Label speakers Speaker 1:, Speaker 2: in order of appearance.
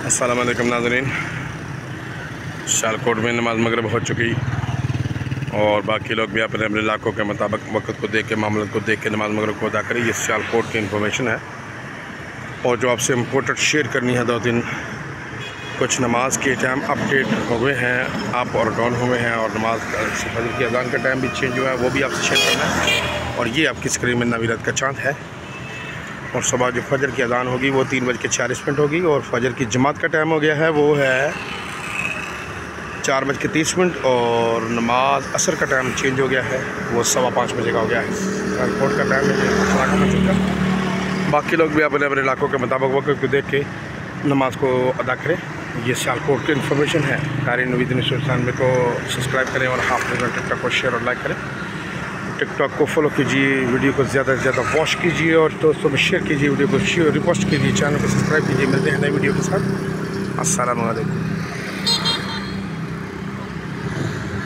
Speaker 1: अस्सलाम वालेकुम नाज़रीन। सियालकोट में नमाज़ मगरिब हो चुकी और बाकी लोग भी अपने अपने इलाकों के मुताबिक वक्त को देख के मामलों को देख के नमाज़ मगरिब को अदा करें। ये सियालकोट की इन्फॉर्मेशन है और जो आपसे इम्पोर्टेंट शेयर करनी है। 2 दिन कुछ नमाज के टाइम अपडेट हुए हैं, अप और डाउन हुए हैं, और नमाज फजर की अजान का टाइम भी चेंज हुआ है, वो भी आपसे शेयर करना है। और ये आपकी स्क्रीन में नवीरत का चाँद है। और सुबह जो फजर की अजान होगी वो 3:40 होगी और फजर की जमात का टाइम हो गया है, वो है 4:30, और नमाज असर का टाइम चेंज हो गया है, वो 5:15 बजे का हो गया है। एयरपोर्ट का टाइम है। बाकी लोग भी अपने अपने इलाकों के मुताबिक वक्त को देख के नमाज को अदा करें। ये सियालकोट की इन्फॉर्मेशन है। कारी नवीद में को सब्सक्राइब करें और हाफ टिकटॉक को शेयर और लाइक करें। टिकटॉक को फॉलो कीजिए, वीडियो को ज़्यादा से ज़्यादा वॉच कीजिए और दोस्तों में शेयर कीजिए, वीडियो को शेयर रिपोस्ट कीजिए, चैनल को सब्सक्राइब कीजिए। मिलते हैं नई वीडियो के साथ। अस्सलाम वालेकुम।